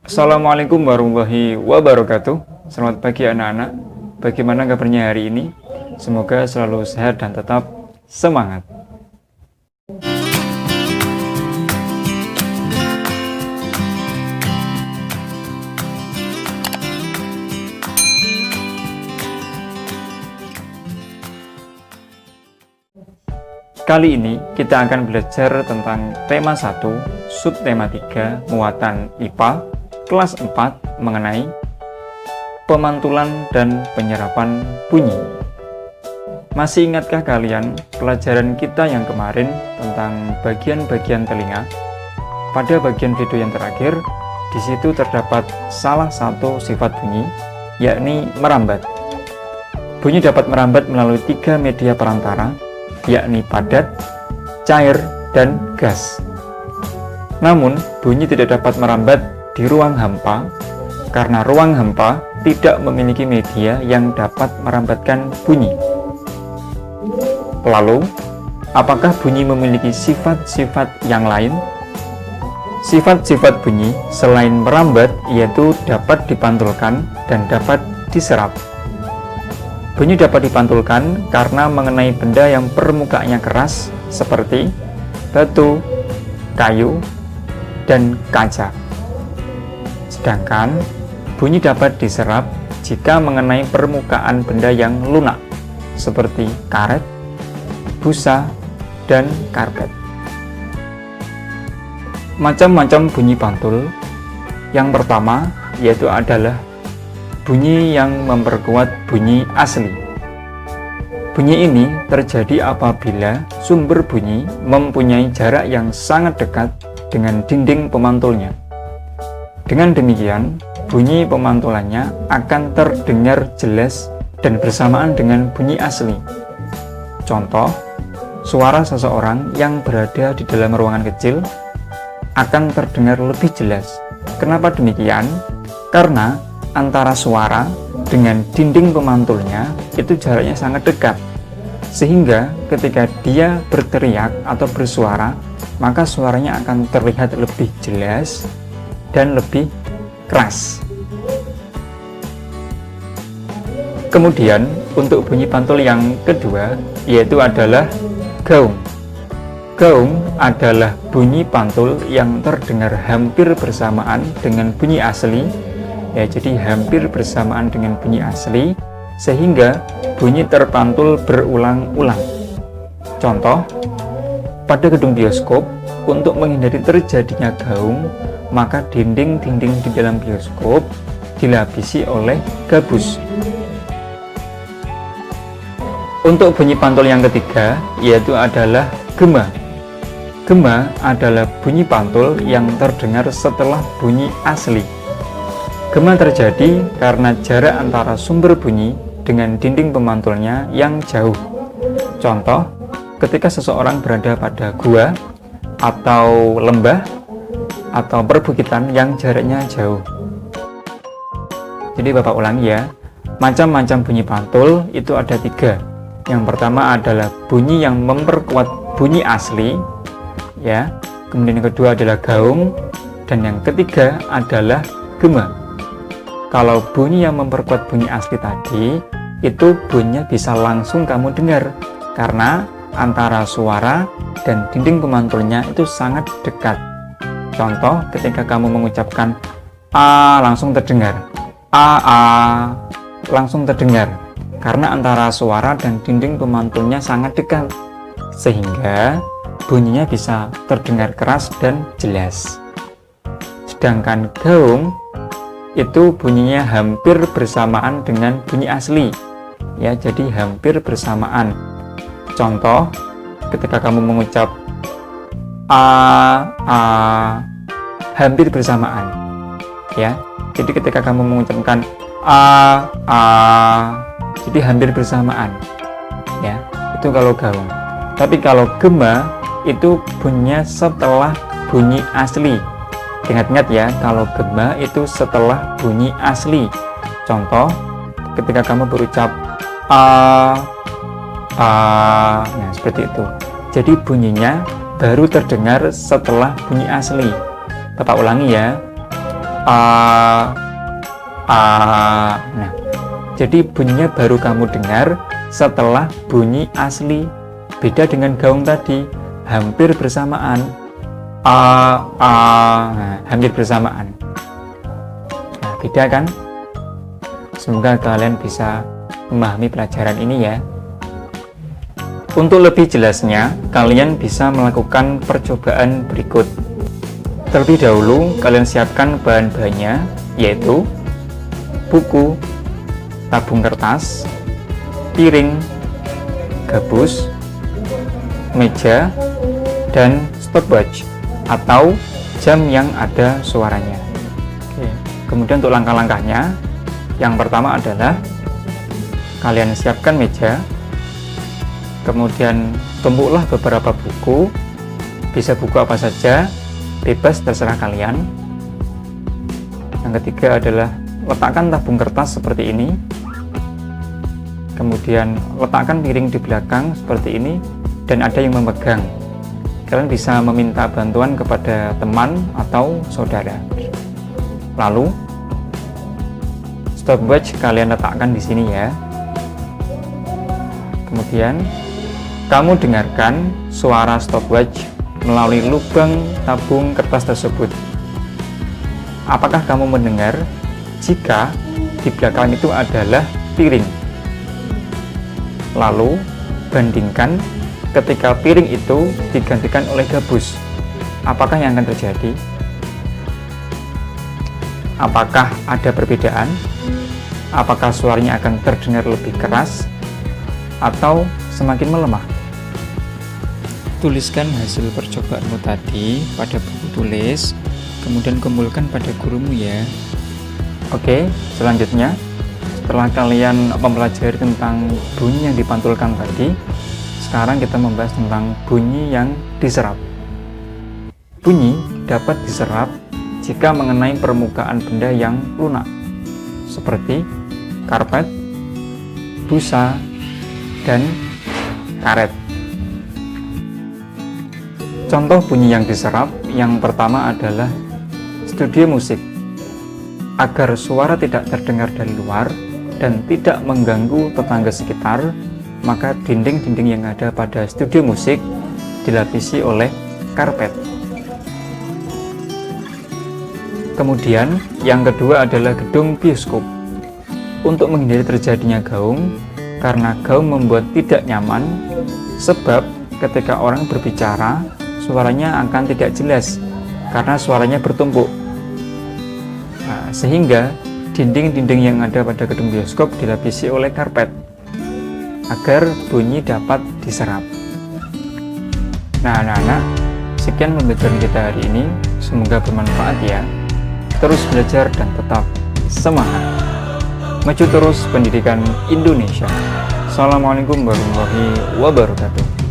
Assalamualaikum warahmatullahi wabarakatuh. Selamat pagi anak-anak. Bagaimana kabarnya hari ini? Semoga selalu sehat dan tetap semangat. Kali ini kita akan belajar tentang tema 1, subtema 3, muatan IPA, kelas 4 mengenai pemantulan dan penyerapan bunyi. Masih ingatkah kalian pelajaran kita yang kemarin tentang bagian-bagian telinga? Pada bagian video yang terakhir, di situ terdapat salah satu sifat bunyi, yakni merambat. Bunyi dapat merambat melalui 3 media perantara, yakni padat, cair, dan gas. Namun, bunyi tidak dapat merambat di ruang hampa karena ruang hampa tidak memiliki media yang dapat merambatkan bunyi. Lalu, apakah bunyi memiliki sifat-sifat yang lain? Sifat-sifat bunyi selain merambat yaitu dapat dipantulkan dan dapat diserap. Bunyi dapat dipantulkan karena mengenai benda yang permukaannya keras seperti batu, kayu, dan kaca. Sedangkan bunyi dapat diserap jika mengenai permukaan benda yang lunak seperti karet, busa, dan karpet. Macam-macam bunyi pantul. Yang pertama yaitu adalah bunyi yang memperkuat bunyi asli. Bunyi ini terjadi apabila sumber bunyi mempunyai jarak yang sangat dekat dengan dinding pemantulnya. Dengan demikian, bunyi pemantulannya akan terdengar jelas dan bersamaan dengan bunyi asli. Contoh, suara seseorang yang berada di dalam ruangan kecil akan terdengar lebih jelas. Kenapa demikian? Karena antara suara dengan dinding pemantulnya itu jaraknya sangat dekat, sehingga ketika dia berteriak atau bersuara, maka suaranya akan terlihat lebih jelas dan lebih keras. Kemudian untuk bunyi pantul yang kedua yaitu adalah gaung. Gaung adalah bunyi pantul yang terdengar hampir bersamaan dengan bunyi asli, ya, jadi hampir bersamaan dengan bunyi asli sehingga bunyi terpantul berulang-ulang. Contoh, pada gedung bioskop, untuk menghindari terjadinya gaung, maka dinding-dinding di dalam bioskop dilapisi oleh gabus. Untuk bunyi pantul yang ketiga yaitu adalah gema. Gema adalah bunyi pantul yang terdengar setelah bunyi asli. Gema terjadi karena jarak antara sumber bunyi dengan dinding pemantulnya yang jauh. Contoh, ketika seseorang berada pada gua atau lembah atau perbukitan yang jaraknya jauh. Jadi Bapak ulangi ya, macam-macam bunyi pantul itu ada 3. Yang pertama adalah bunyi yang memperkuat bunyi asli, ya. Kemudian yang kedua adalah gaung, dan yang ketiga adalah gema. Kalau bunyi yang memperkuat bunyi asli tadi, itu bunyinya bisa langsung kamu dengar karena antara suara dan dinding pemantulnya itu sangat dekat. Contoh, ketika kamu mengucapkan a langsung terdengar, a langsung terdengar karena antara suara dan dinding pemantulnya sangat dekat sehingga bunyinya bisa terdengar keras dan jelas. Sedangkan gaung itu bunyinya hampir bersamaan dengan bunyi asli, ya, jadi hampir bersamaan. Contoh, ketika kamu mengucap a hampir bersamaan, ya, jadi ketika kamu mengucapkan a jadi hampir bersamaan, ya, itu kalau gaung. Tapi kalau gema itu bunyinya setelah bunyi asli. Ingat-ingat ya, kalau gema itu setelah bunyi asli. Contoh, ketika kamu berucap nah seperti itu. Jadi bunyinya baru terdengar setelah bunyi asli. Bapak ulangi ya. Nah, jadi bunyinya baru kamu dengar setelah bunyi asli. Beda dengan gaung tadi, hampir bersamaan. Nah, hampir bersamaan. Nah, beda kan? Semoga kalian bisa memahami pelajaran ini ya. Untuk lebih jelasnya, kalian bisa melakukan percobaan berikut. Terlebih dahulu, kalian siapkan bahan-bahannya, yaitu buku, tabung kertas, piring, gabus, meja, dan stopwatch atau jam yang ada suaranya. Oke. Kemudian untuk langkah-langkahnya, yang pertama adalah kalian siapkan meja, kemudian tumpuklah beberapa buku, bisa buku apa saja, bebas terserah kalian. Yang ketiga adalah letakkan tabung kertas seperti ini, kemudian letakkan piring di belakang seperti ini, dan ada yang memegang. Kalian bisa meminta bantuan kepada teman atau saudara. Lalu stopwatch kalian letakkan di sini ya. Kemudian kamu dengarkan suara stopwatch melalui lubang tabung kertas tersebut. Apakah kamu mendengar jika di belakang itu adalah piring? Lalu bandingkan ketika piring itu digantikan oleh gabus. Apakah yang akan terjadi? Apakah ada perbedaan? Apakah suaranya akan terdengar lebih keras atau semakin melemah? Tuliskan hasil percobaanmu tadi pada buku tulis, kemudian kumpulkan pada gurumu ya. Oke, selanjutnya setelah kalian mempelajari tentang bunyi yang dipantulkan tadi, sekarang kita membahas tentang bunyi yang diserap. Bunyi dapat diserap jika mengenai permukaan benda yang lunak, seperti karpet, busa, dan karet. Contoh bunyi yang diserap yang pertama adalah studio musik. Agar suara tidak terdengar dari luar dan tidak mengganggu tetangga sekitar, maka dinding-dinding yang ada pada studio musik dilapisi oleh karpet. Kemudian yang kedua adalah gedung bioskop. Untuk menghindari terjadinya gaung, karena gaung membuat tidak nyaman, sebab ketika orang berbicara, suaranya akan tidak jelas karena suaranya bertumpuk. Nah, sehingga dinding-dinding yang ada pada gedung bioskop dilapisi oleh karpet agar bunyi dapat diserap. Nah, anak-anak, sekian pembelajaran kita hari ini. Semoga bermanfaat ya. Terus belajar dan tetap semangat. Maju terus pendidikan Indonesia. Assalamualaikum warahmatullahi wabarakatuh.